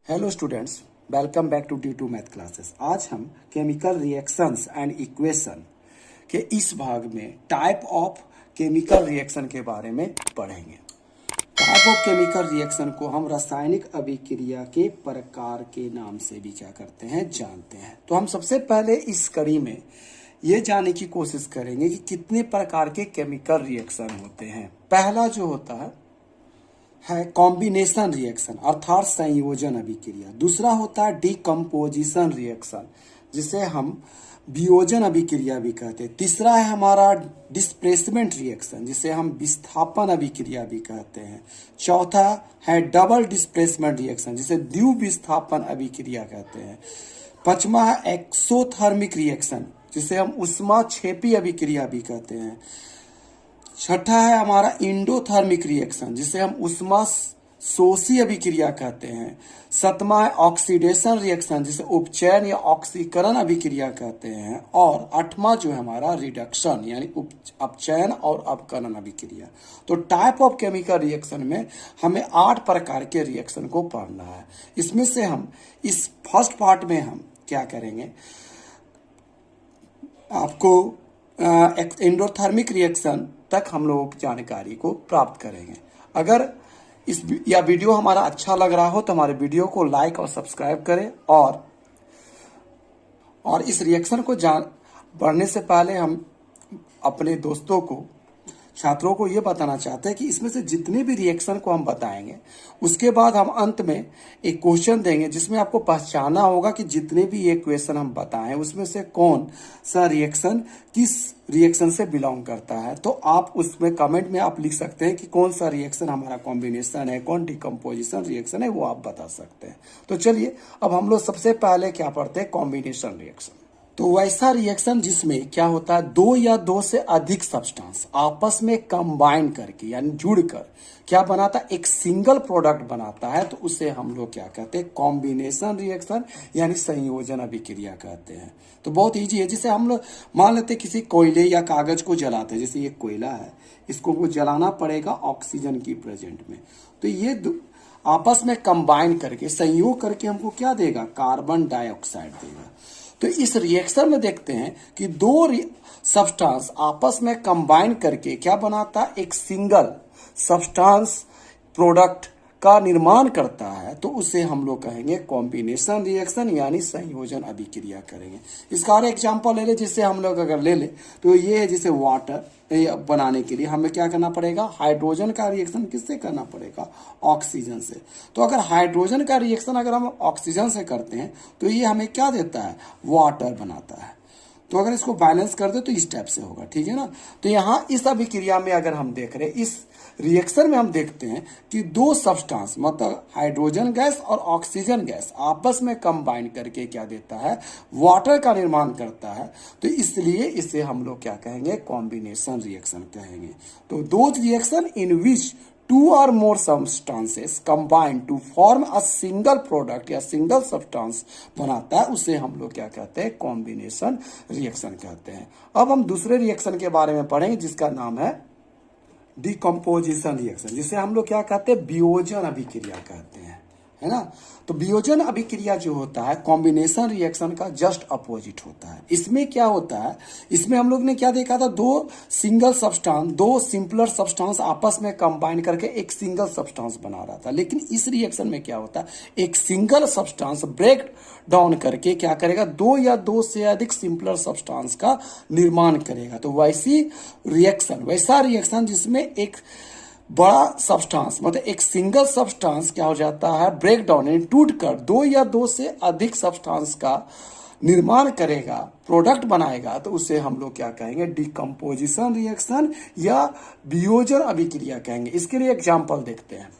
Hello students, welcome back to D2 math classes. आज हम chemical reactions and equation के इस भाग में टाइप ऑफ केमिकल रिएक्शन के बारे में पढ़ेंगे। टाइप ऑफ केमिकल रिएक्शन को हम रासायनिक अभिक्रिया के प्रकार के नाम से भी क्या करते हैं, जानते हैं। तो हम सबसे पहले इस कड़ी में ये जानने की कोशिश करेंगे कि कितने प्रकार के केमिकल रिएक्शन होते हैं। पहला जो होता है कॉम्बिनेशन रिएक्शन अर्थात संयोजन अभिक्रिया। दूसरा होता है डिकम्पोजिशन रिएक्शन, जिसे हम वियोजन अभिक्रिया भी कहते हैं। तीसरा है हमारा डिस्प्लेसमेंट रिएक्शन, जिसे हम विस्थापन अभिक्रिया भी कहते हैं। चौथा है डबल डिस्प्लेसमेंट रिएक्शन, जिसे द्विविस्थापन अभिक्रिया कहते हैं। पांचवा है एक्सोथर्मिक रिएक्शन, जिसे हम ऊष्माक्षेपी अभिक्रिया भी कहते हैं। छठा है हमारा इंडोथर्मिक रिएक्शन, जिसे हम ऊष्मा शोषी अभिक्रिया कहते हैं। सातवां है ऑक्सीडेशन रिएक्शन, जिसे उपचयन या ऑक्सीकरण अभिक्रिया कहते हैं। और आठवां जो है हमारा रिडक्शन यानी अपचयन और अपकरण अभिक्रिया। तो टाइप ऑफ केमिकल रिएक्शन में हमें 8 प्रकार के रिएक्शन को पढ़ना है। इसमें से हम इस फर्स्ट पार्ट में हम क्या करेंगे, आपको एंडोथर्मिक रिएक्शन तक हम लोग जानकारी को प्राप्त करेंगे। अगर यह वीडियो हमारा अच्छा लग रहा हो तो हमारे वीडियो को लाइक और सब्सक्राइब करें। और इस रिएक्शन को बढ़ने से पहले हम अपने दोस्तों को, छात्रों को ये बताना चाहते हैं कि इसमें से जितने भी रिएक्शन को हम बताएंगे, उसके बाद हम अंत में एक क्वेश्चन देंगे, जिसमें आपको पहचानना होगा कि जितने भी ये क्वेश्चन हम बताएं उसमें से कौन सा रिएक्शन किस रिएक्शन से बिलोंग करता है। तो आप उसमें कमेंट में आप लिख सकते हैं कि कौन सा रिएक्शन हमारा कॉम्बिनेशन है, कौन डिकम्पोजिशन रिएक्शन है, वो आप बता सकते हैं। तो चलिए अब हम लोग सबसे पहले क्या पढ़ते हैं, कॉम्बिनेशन रिएक्शन। तो वैसा रिएक्शन जिसमें क्या होता है, 2 या 2 से अधिक सब्सटेंस आपस में कंबाइन करके यानी जुड़कर क्या बनाता है, एक सिंगल प्रोडक्ट बनाता है, तो उसे हम लोग क्या कहते हैं, कॉम्बिनेशन रिएक्शन यानी संयोजन अभिक्रिया कहते हैं। तो बहुत इजी है। जैसे हम लोग मान लेते हैं किसी कोयले या कागज को जलाते हैं, जैसे ये कोयला है, इसको वो जलाना पड़ेगा ऑक्सीजन की प्रेजेंट में। तो ये आपस में कंबाइन करके संयोग करके हमको क्या देगा, कार्बन डाइऑक्साइड देगा। तो इस रिएक्शन में देखते हैं कि 2 सब्सटेंस आपस में कंबाइन करके क्या बनाता है, एक सिंगल सब्सटेंस प्रोडक्ट का निर्माण करता है, तो उसे हम लोग कहेंगे कॉम्बिनेशन रिएक्शन यानी संयोजन अभिक्रिया करेंगे। इसका और एग्जांपल ले ले, जिससे हम लोग अगर ले ले तो ये है, जैसे वाटर बनाने के लिए हमें क्या करना पड़ेगा, हाइड्रोजन का रिएक्शन किससे करना पड़ेगा, ऑक्सीजन से। तो अगर हाइड्रोजन का रिएक्शन अगर हम ऑक्सीजन से करते हैं तो ये हमें क्या देता है, वाटर बनाता है। तो अगर इसको बैलेंस कर दे तो इस टाइप से होगा, ठीक है ना। तो यहाँ इस अभिक्रिया में अगर हम देख रहे हैं, इस रिएक्शन में हम देखते हैं कि 2 सब्सटेंस मतलब हाइड्रोजन गैस और ऑक्सीजन गैस आपस में कंबाइन करके क्या देता है, वाटर का निर्माण करता है। तो इसलिए इसे हम लोग क्या कहेंगे, कॉम्बिनेशन रिएक्शन कहेंगे। तो those reaction in which 2 or more substances combine to form a single product या सिंगल सब्सटेंस बनाता है, उसे हम लोग क्या कहते हैं, कॉम्बिनेशन रिएक्शन कहते हैं। अब हम दूसरे रिएक्शन के बारे में पढ़ेंगे, जिसका नाम है डिकम्पोजिशन रिएक्शन, जिसे हम लोग क्या कहते हैं, वियोजन अभिक्रिया कहते हैं, है ना। तो वियोजन अभिक्रिया जो होता है कॉम्बिनेशन रिएक्शन का जस्ट अपोजिट होता है। इसमें क्या होता है, इसमें हम लोग ने क्या देखा था, 2 सिंगल सब्सटेंस, 2 सिंपलर सब्सटेंस आपस में कंबाइन करके एक सिंगल सब्सटेंस बना रहा था। लेकिन इस रिएक्शन में क्या होता है, एक सिंगल सब्सटेंस ब्रेक डाउन करके क्या करेगा, 2 या 2 से अधिक सिंपलर सब्सटेंस का निर्माण करेगा। तो वैसा रिएक्शन जिसमें एक बड़ा सब्सटेंस मतलब एक सिंगल सब्सटेंस क्या हो जाता है, ब्रेक डाउन यानी टूट कर 2 या 2 से अधिक सब्सटेंस का निर्माण करेगा, प्रोडक्ट बनाएगा, तो उसे हम लोग क्या कहेंगे, डिकम्पोजिशन रिएक्शन या वियोजन अभिक्रिया कहेंगे। इसके लिए एग्जांपल देखते हैं।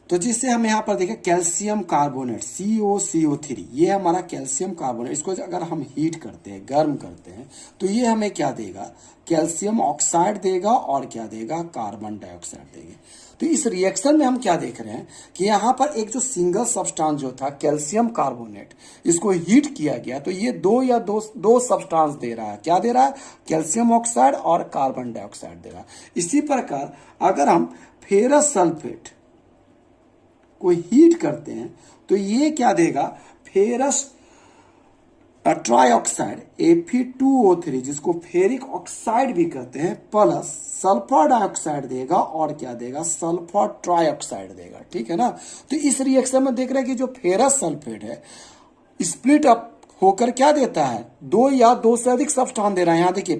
तो जिससे हम यहाँ पर देखें, कैल्शियम कार्बोनेट COCO3, ये हमारा कैल्शियम कार्बोनेट, इसको अगर हम हीट करते हैं, गर्म करते हैं, तो ये हमें क्या देगा, कैल्शियम ऑक्साइड देगा और क्या देगा, कार्बन डाइऑक्साइड देगा। तो इस रिएक्शन में हम क्या देख रहे हैं कि यहाँ पर एक जो सिंगल सब्सटेंस जो था कैल्शियम कार्बोनेट, इसको हीट किया गया, तो ये 2 सब्सटेंस दे रहा है। क्या दे रहा है, कैल्शियम ऑक्साइड और कार्बन डाइऑक्साइड दे रहा है। इसी प्रकार अगर हम फेरस सल्फेट को हीट करते हैं तो ये क्या देगा, फेरस ट्राइऑक्साइड Fe2O3 जिसको फेरिक ऑक्साइड भी कहते हैं, प्लस सल्फर डाइऑक्साइड देगा और क्या देगा, सल्फर ट्राइऑक्साइड देगा। ठीक है ना। तो इस रिएक्शन में देख रहे हैं कि जो फेरस सल्फेट है स्प्लिट अप होकर क्या देता है, 2 या 2 से अधिक सब्सटेंस दे रहा है। यहाँ देखिए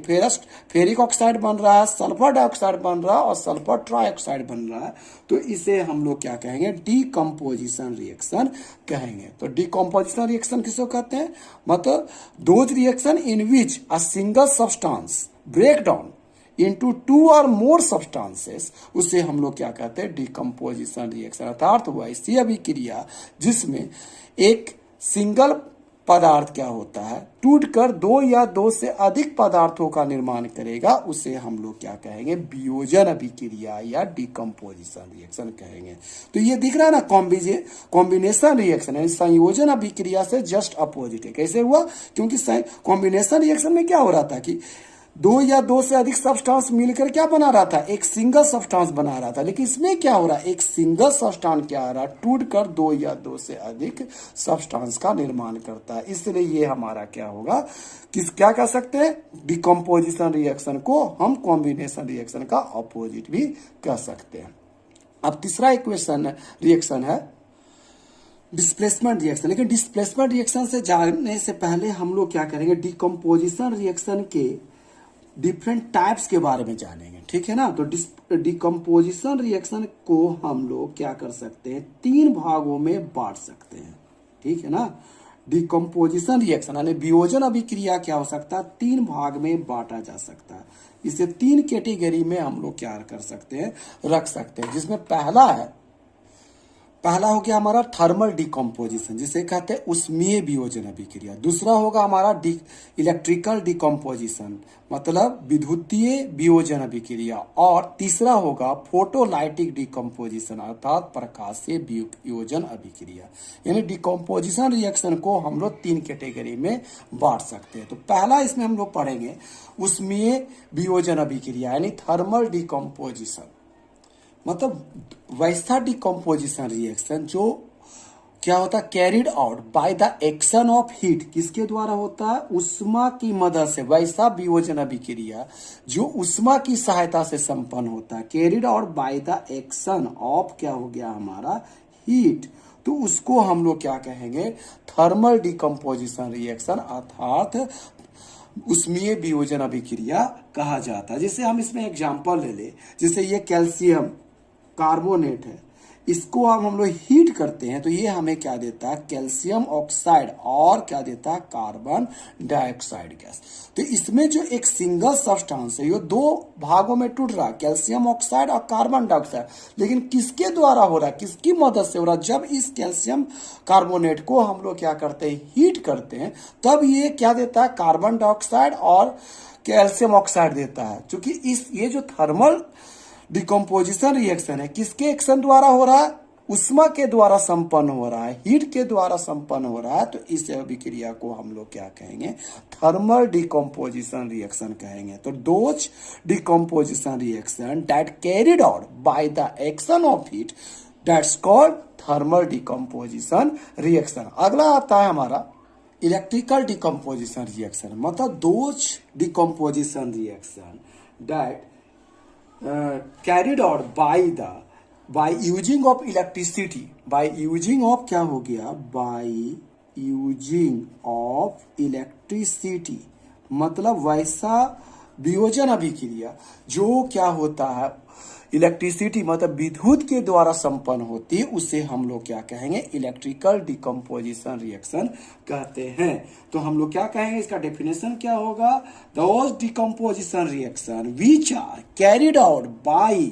फेरिक ऑक्साइड बन रहा है, सल्फर डाइऑक्साइड बन रहा है और सल्फर ट्राइऑक्साइड बन रहा है। तो इसे हम लोग क्या कहेंगे, डीकम्पोजिशन रिएक्शन कहेंगे। तो डीकम्पोजिशन रिएक्शन किसको कहते हैं, मतलब those reaction in which a single substance break down into 2 और मोर सब्सटेंसेस, उसे हम लोग क्या कहते हैं, डीकम्पोजिशन रिएक्शन। अर्थात वह ऐसी अभिक्रिया जिसमें एक सिंगल पदार्थ क्या होता है, टूटकर 2 या 2 से अधिक पदार्थों का निर्माण करेगा, उसे हम लोग क्या कहेंगे, वियोजन अभिक्रिया या डीकम्पोजिशन रिएक्शन कहेंगे। तो ये दिख रहा है ना, कॉम्बिनेशन रिएक्शन यानी संयोजन अभिक्रिया से जस्ट अपोजिट है। कैसे हुआ, क्योंकि कॉम्बिनेशन रिएक्शन में क्या हो रहा था कि 2 या 2 से अधिक सब्सटेंस मिलकर क्या बना रहा था, एक सिंगल सब्सटेंस बना रहा था। लेकिन इसमें क्या हो रहा है, एक सिंगल सब्सटेंस क्या आ रहा है, टूटकर 2 या 2 से अधिक सब्सटेंस का निर्माण करता है। इसलिए ये हमारा क्या होगा, क्या कह सकते हैं, डिकम्पोजिशन रिएक्शन को हम कॉम्बिनेशन रिएक्शन का अपोजिट भी कह सकते हैं। अब तीसरा इक्वेशन रिएक्शन है डिस्प्लेसमेंट रिएक्शन। लेकिन डिस्प्लेसमेंट रिएक्शन से जाने से पहले हम लोग क्या करेंगे, डिकम्पोजिशन रिएक्शन के डिफरेंट टाइप्स के बारे में जानेंगे। ठीक है ना। तो डिकम्पोजिशन रिएक्शन को हम लोग क्या कर सकते हैं, 3 भागों में बांट सकते हैं। ठीक है ना। डिकम्पोजिशन रिएक्शन यानी वियोजन अभिक्रिया क्या हो सकता है, 3 भाग में बांटा जा सकता है। इसे 3 कैटेगरी में हम लोग क्या कर सकते हैं, रख सकते हैं। जिसमें पहला हो गया हमारा थर्मल डिकम्पोजिशन, जिसे कहते हैं उष्मीय वियोजन अभिक्रिया। दूसरा होगा हमारा इलेक्ट्रिकल डिकम्पोजिशन, मतलब विद्युतीय वियोजन अभिक्रिया। और तीसरा होगा फोटोलाइटिक डिकम्पोजिशन, अर्थात प्रकाशीय वियोजन अभिक्रिया। यानी डिकम्पोजिशन रिएक्शन को हम लोग 3 कैटेगरी में बांट सकते हैं। तो पहला इसमें हम लोग पढ़ेंगे उष्मीय वियोजन अभिक्रिया यानी थर्मल डिकम्पोजिशन, मतलब वैसा डिकम्पोजिशन रिएक्शन जो क्या होता है, carried out by the action of heat, किसके द्वारा होता है, उष्मा की मदद से। वैसा वियोजन अभिक्रिया जो उष्मा की सहायता से संपन्न होता है, carried out by the action of क्या हो गया हमारा, हीट। तो उसको हम लोग क्या कहेंगे, थर्मल डिकम्पोजिशन रिएक्शन अर्थात उष्मीय वियोजन अभिक्रिया कहा जाता है। जैसे हम इसमें एग्जांपल ले ले, जैसे ये कैल्शियम कार्बोनेट है, इसको हम लोग हीट करते हैं तो ये हमें क्या देता है, कैल्शियम ऑक्साइड और क्या देता है, कार्बन डाइऑक्साइड गैस। तो इसमें जो एक सिंगल सब्सटेंस है ये 2 भागों में टूट रहा है, कैल्शियम ऑक्साइड और कार्बन डाइऑक्साइड। लेकिन किसके द्वारा हो रहा है, किसकी मदद से हो रहा है, जब इस कैल्शियम कार्बोनेट को हम लोग क्या करते हैं, हीट करते हैं, तब ये क्या देता है, कार्बन डाइऑक्साइड और कैल्शियम ऑक्साइड देता है। क्योंकि ये जो थर्मल डिकम्पोजिशन रिएक्शन है किसके एक्शन द्वारा हो रहा है, उष्मा के द्वारा संपन्न हो रहा है, हीट के द्वारा संपन्न हो रहा है। तो इस अभिक्रिया को हम लोग क्या कहेंगे, थर्मल डिकम्पोजिशन रिएक्शन कहेंगे। तो those decomposition reaction that carried out by the action of heat that's called thermal decomposition reaction. अगला आता है हमारा इलेक्ट्रिकल डिकम्पोजिशन रिएक्शन, मतलब those decomposition reaction that carried out by using of electricity, by using of क्या हो गया, by using of electricity, मतलब वैसा वियोजन अभिक्रिया जो क्या होता है, इलेक्ट्रिसिटी मतलब विद्युत के द्वारा संपन्न होती है, उसे हम लोग क्या कहेंगे, इलेक्ट्रिकल डिकम्पोजिशन रिएक्शन कहते हैं। तो हम लोग क्या कहेंगे, इसका डेफिनेशन क्या होगा, those decomposition reaction which are carried out by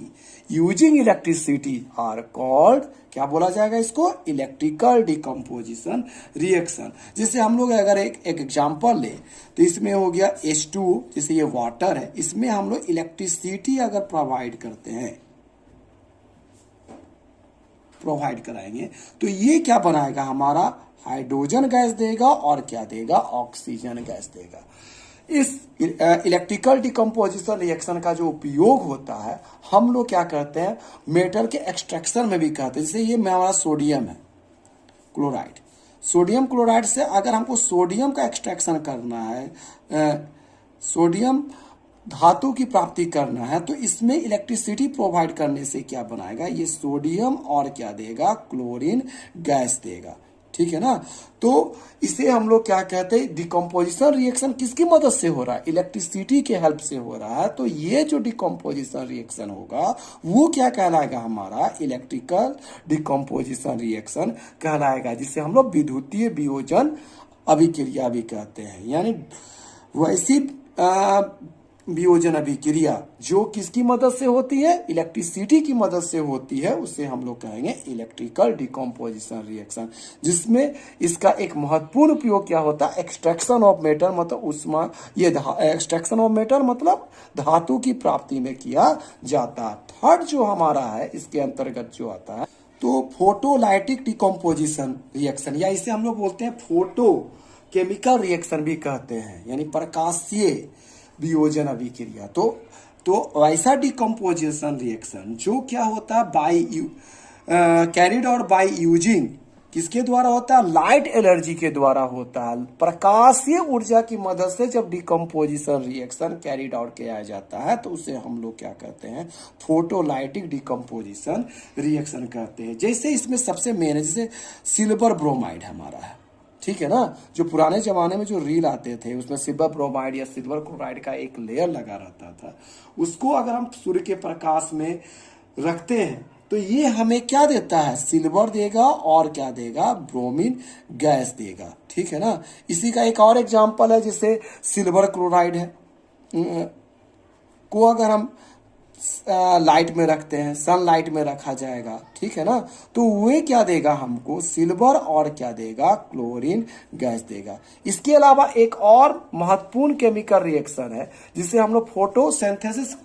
using electricity are called, क्या बोला जाएगा इसको, इलेक्ट्रिकल डिकम्पोजिशन रिएक्शन। जैसे हम लोग अगर एक एग्जांपल ले तो इसमें हो गया H2, जैसे ये वाटर है, इसमें हम लोग इलेक्ट्रिसिटी अगर प्रोवाइड करते हैं, प्रोवाइड कराएंगे तो ये क्या बनाएगा, हमारा हाइड्रोजन गैस देगा और क्या देगा, ऑक्सीजन गैस देगा। इस इलेक्ट्रिकल डिकम्पोजिशन रिएक्शन का जो उपयोग होता है, हम लोग क्या करते हैं, मेटल के एक्सट्रैक्शन में भी करते हैं। जैसे ये हमारा सोडियम है, क्लोराइड, सोडियम क्लोराइड से अगर हमको सोडियम का एक्सट्रैक्शन करना है, सोडियम धातु की प्राप्ति करना है, तो इसमें इलेक्ट्रिसिटी प्रोवाइड करने से क्या बनाएगा, ये सोडियम और क्या देगा, क्लोरीन गैस देगा। ठीक है ना। तो इसे हम लोग क्या कहते हैं, डिकम्पोजिशन रिएक्शन किसकी मदद से हो रहा है, इलेक्ट्रिसिटी के हेल्प से हो रहा है। तो ये जो डिकम्पोजिशन रिएक्शन होगा वो क्या कहलाएगा, हमारा इलेक्ट्रिकल डिकम्पोजिशन रिएक्शन कहलाएगा, जिसे हम लोग विद्युतीय वियोजन अभिक्रिया भी कहते हैं। यानी वैसी वियोजन अभिक्रिया जो किसकी मदद से होती है, इलेक्ट्रिसिटी की मदद से होती है, उसे हम लोग कहेंगे इलेक्ट्रिकल डिकम्पोजिशन रिएक्शन, जिसमें इसका एक महत्वपूर्ण उपयोग क्या होता है, एक्सट्रैक्शन ऑफ मेटल, मतलब उष्मा, ये एक्सट्रैक्शन ऑफ मेटल मतलब धातु की प्राप्ति में किया जाता है। थर्ड जो हमारा है इसके अंतर्गत जो आता है, तो फोटोलाइटिक डिकम्पोजिशन रिएक्शन, या इसे हम लोग बोलते हैं फोटो केमिकल रिएक्शन भी कहते हैं, यानी प्रकाशीय वियोजन अभिक्रिया। तो वैसा डिकम्पोजिशन रिएक्शन जो क्या होता है, बाय कैरिड और बाय यूजिंग, किसके द्वारा होता है, लाइट एनर्जी के द्वारा होता है। प्रकाशीय ऊर्जा की मदद से जब डिकम्पोजिशन रिएक्शन कैरिड आउट किया जाता है तो उसे हम लोग क्या कहते हैं, फोटोलाइटिक डिकम्पोजिशन रिएक्शन कहते हैं। जैसे इसमें सबसे मेन है, जैसे सिल्वर ब्रोमाइड हमारा है, ठीक है ना, जो पुराने जमाने में जो रील आते थे उसमें सिल्वर ब्रोमाइड या सिल्वर क्लोराइड का एक लेयर लगा रहता था, उसको अगर हम सूर्य के प्रकाश में रखते हैं तो ये हमें क्या देता है, सिल्वर देगा और क्या देगा, ब्रोमीन गैस देगा। ठीक है ना। इसी का एक और एग्जांपल है, जैसे सिल्वर क्लोराइड है को अगर हम लाइट में रखते हैं, सनलाइट में रखा जाएगा, ठीक है ना, तो वे क्या देगा हमको, सिल्वर और क्या देगा, क्लोरीन गैस देगा। इसके अलावा एक और महत्वपूर्ण केमिकल रिएक्शन है जिसे हम लोग फोटोसिंथेसिस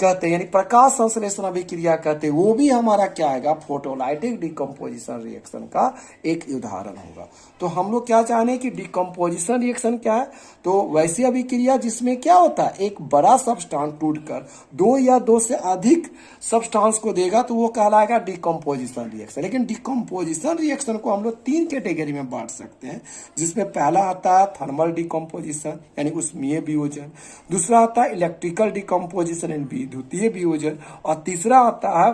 कहते हैं, यानी प्रकाश संश्लेषण अभिक्रिया कहते हैं, वो भी हमारा क्या आएगा, फोटोलाइटिक डिकम्पोजिशन रिएक्शन का एक उदाहरण होगा। तो हम लोग क्या जाने कि डिकम्पोजिशन रिएक्शन क्या है, तो वैसी अभिक्रिया जिसमें क्या होता है, एक बड़ा सब्सटेंस टूटकर दो या दो से अधिक सब्सटेंस को देगा तो वो कहलाएगा डिकम्पोजिशन रिएक्शन। लेकिन डिकम्पोजिशन रिएक्शन को हम लोग तीन कैटेगरी में बांट सकते हैं, जिसमें पहला आता है थर्मल डिकम्पोजिशन यानी ऊष्मीय वियोजन, दूसरा आता है इलेक्ट्रिकल डिकम्पोजिशन यानी विद्युतीय वियोजन, और तीसरा आता है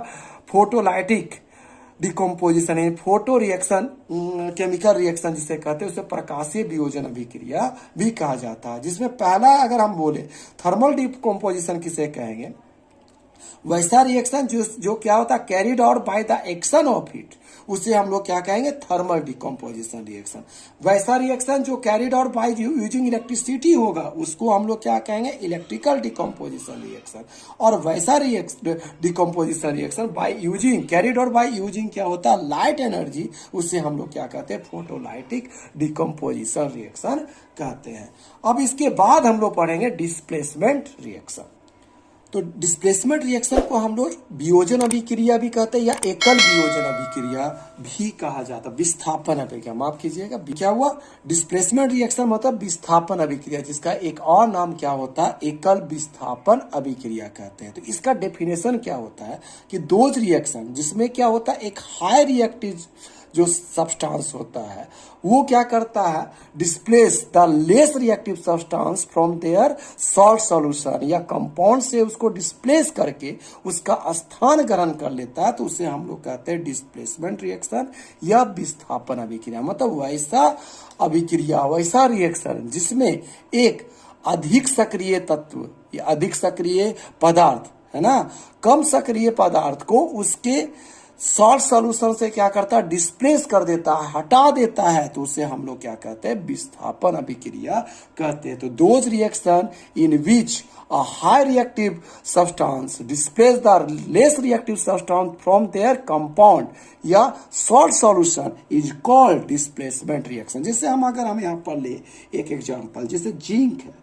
फोटोलाइटिक डिकम्पोजिशन यानी फोटो रिएक्शन केमिकल रिएक्शन जिसे कहते हैं, उसे प्रकाशीय वियोजन अभिक्रिया भी कहा जाता है। जिसमें पहला अगर हम बोले थर्मल डिकम्पोजिशन किसे कहेंगे, वैसा रिएक्शन जो क्या होता है, carried out by the action of heat, उसे हम लोग क्या कहेंगे, थर्मल डिकम्पोजिशन रिएक्शन। वैसा रिएक्शन जो carried out by using electricity होगा उसको हम लोग क्या कहेंगे, इलेक्ट्रिकल डिकम्पोजिशन रिएक्शन। और वैसा decomposition reaction by using carried out by using क्या होता है, लाइट एनर्जी, उसे हम लोग क्या कहते हैं, फोटोलाइटिक डिकम्पोजिशन रिएक्शन कहते हैं। अब इसके बाद हम लोग पढ़ेंगे डिस्प्लेसमेंट रिएक्शन। तो डिस्प्लेसमेंट रिएक्शन को हम लोग वियोजन अभिक्रिया भी कहते हैं या एकल वियोजन अभिक्रिया भी कहा जाता है, विस्थापन अभिक्रिया, माफ कीजिएगा, क्या हुआ, डिस्प्लेसमेंट रिएक्शन मतलब विस्थापन अभिक्रिया, जिसका एक और नाम क्या होता है, एकल विस्थापन अभिक्रिया कहते हैं। तो इसका डेफिनेशन क्या होता है कि दोज रिएक्शन जिसमें क्या होता है, एक हाई रिएक्टिव जो सब्सटेंस होता है वो क्या करता है, displace the less reactive substance from their salt solution, या कंपाउंड से उसको डिस्प्लेस करके उसका स्थान ग्रहण कर लेता है, तो उसे हम लोग कहते हैं डिस्प्लेसमेंट रिएक्शन या विस्थापन अभिक्रिया। मतलब वैसा अभिक्रिया, वैसा रिएक्शन जिसमें एक अधिक सक्रिय तत्व या अधिक सक्रिय पदार्थ है ना, कम सक्रिय पदार्थ को उसके सॉल्ट सॉल्यूशन से क्या करता है, डिस्प्लेस कर देता है, हटा देता है, तो उसे हम लोग क्या कहते हैं, विस्थापन अभिक्रिया कहते हैं। तो those reaction in which a high reactive substance displace the less reactive substance from their compound या salt solution is called displacement reaction। जैसे हम अगर हम यहाँ पर ले एक एग्जांपल, जैसे जिंक है,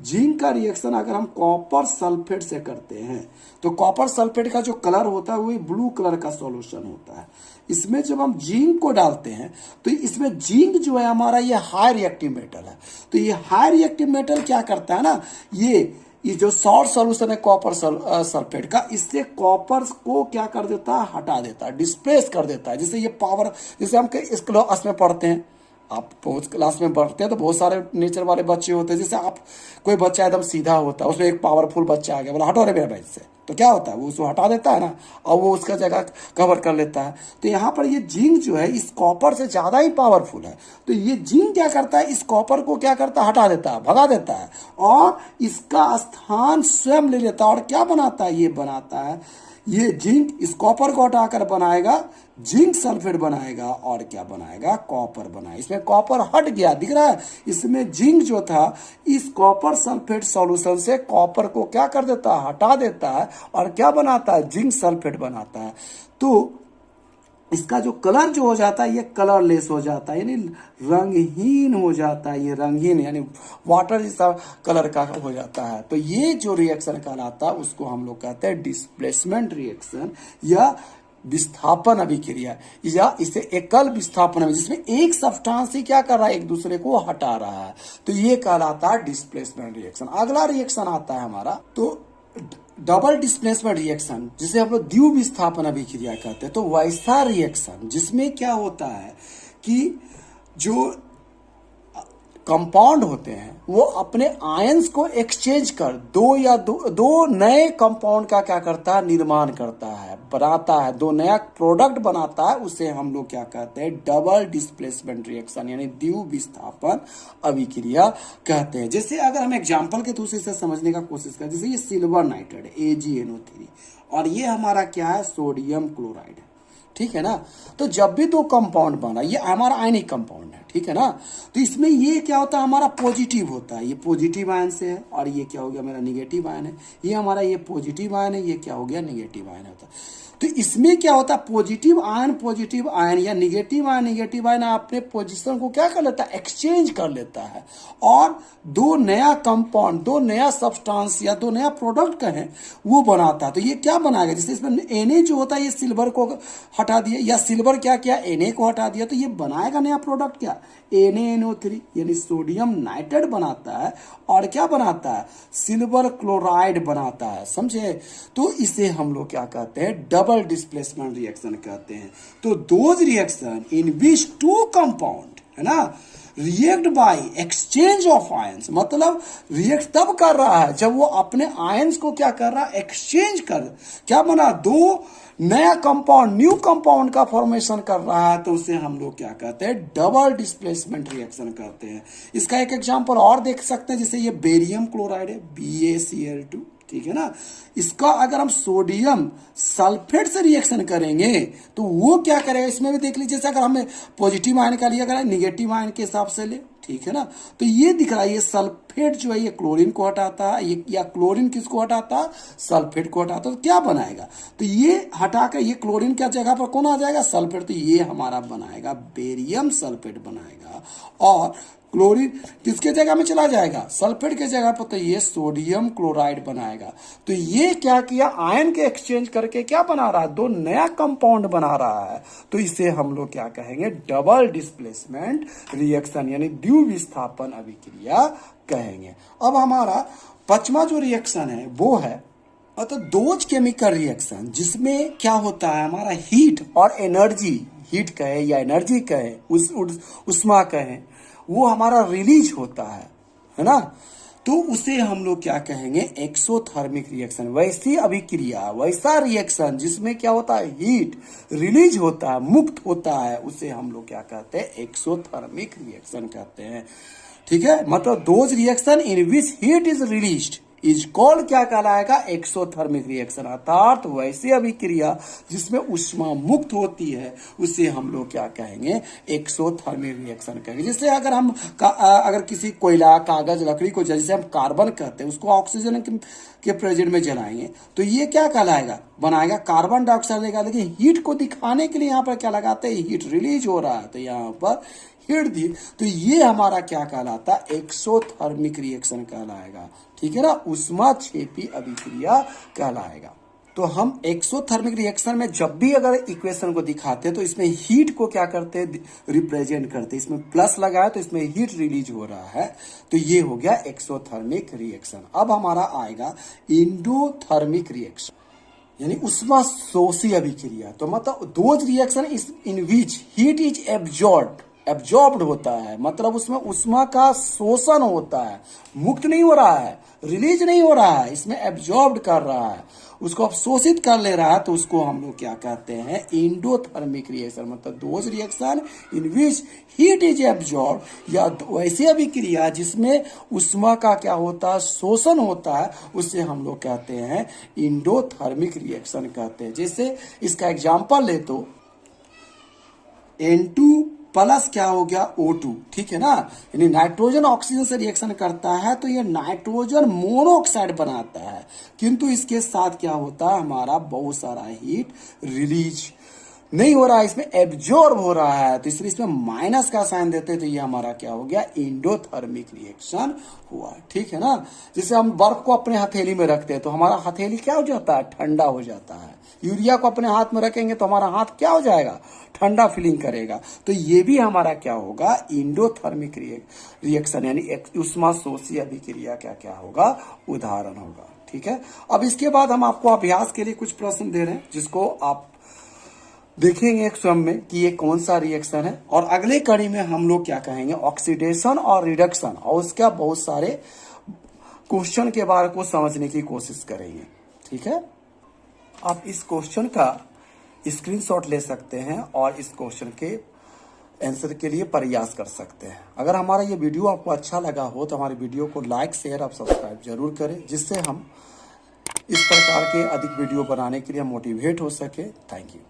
जिंक का रिएक्शन अगर हम कॉपर सल्फेट से करते हैं तो कॉपर सल्फेट का जो कलर होता है वो ब्लू कलर का सॉल्यूशन होता है। इसमें जब हम जिंक को डालते हैं तो इसमें जिंक जो है हमारा ये हाई रिएक्टिव मेटल है। तो ये हाई रिएक्टिव मेटल क्या करता है ना, ये जो सॉल्ट सॉल्यूशन है कॉपर सल्फेट का, इससे कॉपर को क्या कर देता है, हटा देता है, डिस्प्लेस कर देता है। जैसे ये पावर, जैसे हम इस क्लास में पढ़ते हैं, आप बहुत क्लास में पढ़ते हैं तो बहुत सारे नेचर वाले बच्चे होते हैं। जैसे आप कोई बच्चा एकदम सीधा होता है, उसमें एक पावरफुल बच्चा आ गया, बोला हटो रे मेरा बेंच से, तो क्या होता है, वो उसको हटा देता है ना, और वो उसका जगह कवर कर लेता है। तो यहाँ पर ये जिंक जो है इस कॉपर से ज़्यादा ही पावरफुल है। तो ये जिंक क्या करता है, इस कॉपर को क्या करता है, हटा देता है, भगा देता है, और इसका स्थान स्वयं ले लेता है। और क्या बनाता है, ये बनाता है, ये जिंक इस कॉपर को हटाकर बनाएगा जिंक सल्फेट बनाएगा, और क्या बनाएगा, कॉपर बनाएगा। इसमें कॉपर हट गया, दिख रहा है, इसमें जिंक जो था इस कॉपर सल्फेट सॉल्यूशन से कॉपर को क्या कर देता है, हटा देता है, और क्या बनाता है, जिंक सल्फेट बनाता है। तो इसका जो कलर जो हो जाता है ये कलरलेस हो जाता है, यानी रंगहीन हो जाता है, ये रंगहीन यानी वाटर जैसा कलर का हो जाता है। तो ये जो रिएक्शन कहलाता है उसको हम लोग कहते हैं डिस्प्लेसमेंट रिएक्शन या विस्थापन अभिक्रिया, या इसे एकल विस्थापन अभिक्रिया, जिसमें एक सब्सटेंस ही क्या कर रहा है, एक दूसरे को हटा रहा है। तो ये कहलाता है डिस्प्लेसमेंट रिएक्शन। अगला रिएक्शन आता है हमारा तो डबल डिस्प्लेसमेंट रिएक्शन, जिसे हम लोग द्वितीय विस्थापन अभिक्रिया कहते हैं। तो वैसा रिएक्शन जिसमें क्या होता है कि जो कंपाउंड होते हैं वो अपने आयंस को एक्सचेंज कर दो नए कंपाउंड का क्या करता है, निर्माण करता है, बनाता है, दो नया प्रोडक्ट बनाता है, उसे हम लोग क्या कहते हैं, डबल डिस्प्लेसमेंट रिएक्शन यानी द्वितीय विस्थापन अभिक्रिया कहते हैं। जैसे अगर हम एग्जांपल के थ्रू से समझने का कोशिश करें, जैसे ये सिल्वर नाइट्रेट है AgNO3 और ये हमारा क्या है, सोडियम क्लोराइड है, ठीक है ना। तो जब भी दो कंपाउंड बना, ये हमारा आयनिक कंपाउंड है, ठीक है ना। तो इसमें ये क्या होता है, हमारा पॉजिटिव होता है, ये पॉजिटिव आयन से है, और ये क्या हो गया, मेरा निगेटिव आयन है। ये हमारा ये पॉजिटिव आयन है, ये क्या हो गया, निगेटिव आयन होता है। तो इसमें क्या होता है, पॉजिटिव आयन या निगेटिव आयन अपने पोजीशन को क्या कर लेता है, एक्सचेंज कर लेता है, और दो नया कंपाउंड, दो नया सब्सटेंस या दो नया प्रोडक्ट कहें वो बनाता है। तो ये क्या बनाएगा, जैसे इसमें Na जो होता है ये सिल्वर को हटा दिया, या सिल्वर क्या किया, Na को हटा दिया, तो ये बनाएगा नया प्रोडक्ट क्या, NaNO3 यानी सोडियम नाइट्रेट बनाता है, और क्या बनाता है, सिल्वर क्लोराइड बनाता है, समझे। तो इसे हम लोग क्या कहते हैं, डबल डिस्प्लेसमेंट रिएक्शन कहते हैं। तो those reaction in which two compound, है ना, react by exchange of ions, मतलब रिएक्ट तब कर रहा है जब वो अपने आयंस को क्या कर रहा है, एक्सचेंज कर, क्या बना, दो नया कंपाउंड, न्यू कंपाउंड का फॉर्मेशन कर रहा है, तो उसे हम लोग क्या कहते हैं, डबल डिस्प्लेसमेंट रिएक्शन कहते हैं। इसका एक एग्जांपल और देख सकते हैं, जैसे ये बेरियम क्लोराइड है BaCl2, ठीक है ना। इसका अगर हम सोडियम सल्फेट से रिएक्शन करेंगे तो वो क्या करेगा, इसमें भी देख लीजिए, जैसे अगर हमें पॉजिटिव आयन का लिया अगर निगेटिव आयन के हिसाब से ले, ठीक है ना, तो ये दिख रहा है, ये सल्फेट जो है ये क्लोरीन को हटाता है, ये या क्लोरीन किसको हटाता है, सल्फेट को हटाता है। तो क्या बनाएगा, तो ये हटाकर ये क्लोरीन क्या जगह पर कौन आ जाएगा, सल्फेट। तो ये हमारा बनाएगा बेरियम सल्फेट बनाएगा, और क्लोरीन किसके जगह में चला जाएगा, सल्फेट के जगह पर, तो ये सोडियम क्लोराइड बनाएगा। तो ये क्या किया, आयन के एक्सचेंज करके क्या बना रहा है, दो नया कंपाउंड बना रहा है। तो इसे हम लोग क्या कहेंगे, डबल डिस्प्लेसमेंट रिएक्शन यानी द्वितीय विस्थापन अभिक्रिया कहेंगे। अब हमारा पांचवा जो रिएक्शन है वो है तो दोज केमिकल रिएक्शन, जिसमें क्या होता है, हमारा हीट और एनर्जी, हीट कहे या एनर्जी कहे, उष्मा कहे, वो हमारा रिलीज होता है ना। तो उसे हम लोग क्या कहेंगे, एक्सोथर्मिक रिएक्शन। वैसी अभिक्रिया, वैसा रिएक्शन जिसमें क्या होता है, हीट रिलीज होता है, मुक्त होता है, उसे हम लोग क्या कहते हैं, एक्सोथर्मिक रिएक्शन कहते हैं, ठीक है। मतलब those reaction in which heat is released is called, क्या कहलाएगा, एक्सोथर्मिक रिएक्शन। अर्थात वैसी अभिक्रिया जिसमें उष्मा मुक्त होती है उसे हम लोग क्या कहेंगे, एक्सोथर्मिक रिएक्शन कहेंगे। जैसे अगर हम अगर किसी कोयला, कागज, लकड़ी को जैसे हम कार्बन कहते हैं, उसको ऑक्सीजन के प्रेजेंट में जलाएंगे तो ये क्या कहलाएगा, बनाएगा कार्बन डाइऑक्साइड देगा। लेकिन हीट को दिखाने के लिए यहाँ पर क्या लगाते हैं, हीट रिलीज हो रहा है, तो यहाँ पर हीट दी, तो ये हमारा क्या कहलाता है, एक्सोथर्मिक रिएक्शन कहलाएगा। ठीक है ना, ऊष्माक्षेपी अभिक्रिया कहलाएगा। तो हम एक्सोथर्मिक रिएक्शन में जब भी अगर इक्वेशन को दिखाते हैं तो इसमें हीट को क्या करते हैं, रिप्रेजेंट करते हैं। इसमें प्लस लगाया तो इसमें हीट रिलीज हो रहा है, तो ये हो गया एक्सोथर्मिक रिएक्शन। अब हमारा आएगा एंडोथर्मिक रिएक्शन, यानी उष्मा शोषी अभिक्रिया। तो मतलब those reaction in which heat is absorbed होता है, मतलब उसमें उष्मा का शोषण होता है, मुक्त नहीं हो रहा है, रिलीज नहीं हो रहा है, इसमें एब्जॉर्ब्ड कर रहा है, उसको अवशोषित कर ले रहा है, तो उसको हम लोग क्या कहते हैं, एंडोथर्मिक रिएक्शन। मतलब those reaction in which heat is absorb, या वैसी अभिक्रिया जिसमें उष्मा का क्या होता है, शोषण होता है, उससे हम लोग कहते हैं एंडोथर्मिक रिएक्शन कहते हैं। जैसे इसका एग्जाम्पल ले तो N2 प्लस क्या हो गया, O2, ठीक है ना, यानी नाइट्रोजन ऑक्सीजन से रिएक्शन करता है तो ये नाइट्रोजन मोनोऑक्साइड बनाता है, किंतु इसके साथ क्या होता है, हमारा बहुत सारा हीट रिलीज नहीं हो रहा है, इसमें एब्जॉर्ब हो रहा है, तो इसलिए इसमें माइनस का साइन देते हैं, तो ये हमारा क्या हो गया, एंडोथर्मिक रिएक्शन हुआ। ठीक है ना, जैसे हम बर्फ को अपने हथेली में रखते हैं तो हमारा हथेली क्या हो जाता है, ठंडा हो जाता है। यूरिया को अपने हाथ में रखेंगे तो हमारा हाथ क्या हो जाएगा, ठंडा फीलिंग करेगा। तो ये भी हमारा क्या होगा, एंडोथर्मिक रिएक्शन, यानी उष्मा शोषी अभिक्रिया क्या क्या होगा, उदाहरण होगा। ठीक है, अब इसके बाद हम आपको अभ्यास के लिए कुछ प्रश्न दे रहे हैं, जिसको आप देखेंगे स्वयं में कि ये कौन सा रिएक्शन है, और अगले कड़ी में हम लोग क्या कहेंगे, ऑक्सीडेशन और रिडक्शन, और उसका बहुत सारे क्वेश्चन के बारे को समझने की कोशिश करेंगे। ठीक है, आप इस क्वेश्चन का स्क्रीनशॉट ले सकते हैं और इस क्वेश्चन के आंसर के लिए प्रयास कर सकते हैं। अगर हमारा ये वीडियो आपको अच्छा लगा हो तो हमारे वीडियो को लाइक, शेयर और सब्सक्राइब जरूर करें, जिससे हम इस प्रकार के अधिक वीडियो बनाने के लिए मोटिवेट हो सके। Thank you.